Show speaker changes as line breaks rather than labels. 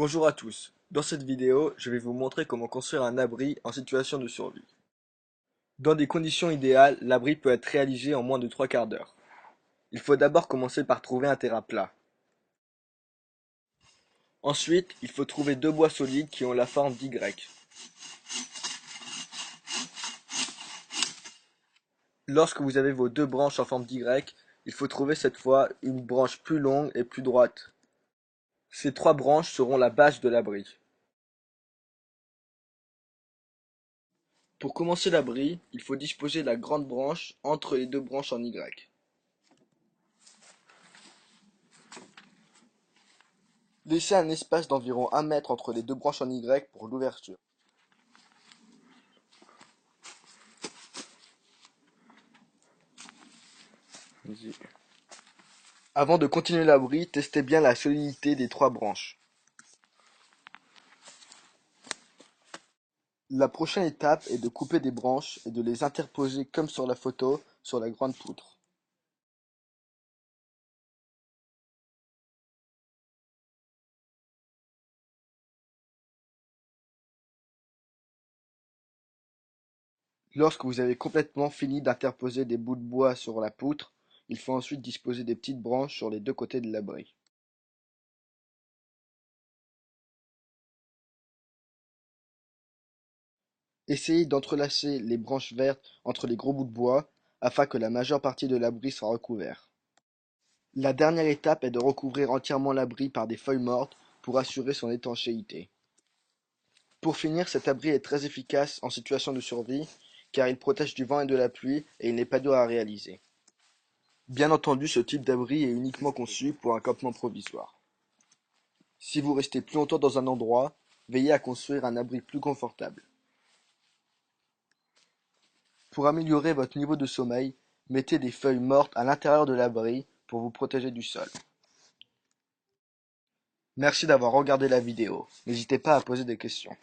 Bonjour à tous. Dans cette vidéo, je vais vous montrer comment construire un abri en situation de survie. Dans des conditions idéales, l'abri peut être réalisé en moins de 3/4 d'heure. Il faut d'abord commencer par trouver un terrain plat. Ensuite, il faut trouver deux bois solides qui ont la forme d'Y. Lorsque vous avez vos deux branches en forme d'Y, il faut trouver cette fois une branche plus longue et plus droite. Ces trois branches seront la base de l'abri. Pour commencer l'abri, il faut disposer la grande branche entre les deux branches en Y. Laissez un espace d'environ 1 mètre entre les deux branches en Y pour l'ouverture. Avant de continuer l'abri, testez bien la solidité des trois branches. La prochaine étape est de couper des branches et de les interposer comme sur la photo sur la grande poutre. Lorsque vous avez complètement fini d'interposer des bouts de bois sur la poutre, il faut ensuite disposer des petites branches sur les deux côtés de l'abri. Essayez d'entrelacer les branches vertes entre les gros bouts de bois afin que la majeure partie de l'abri soit recouverte. La dernière étape est de recouvrir entièrement l'abri par des feuilles mortes pour assurer son étanchéité. Pour finir, cet abri est très efficace en situation de survie car il protège du vent et de la pluie et il n'est pas dur à réaliser. Bien entendu, ce type d'abri est uniquement conçu pour un campement provisoire. Si vous restez plus longtemps dans un endroit, veillez à construire un abri plus confortable. Pour améliorer votre niveau de sommeil, mettez des feuilles mortes à l'intérieur de l'abri pour vous protéger du sol. Merci d'avoir regardé la vidéo. N'hésitez pas à poser des questions.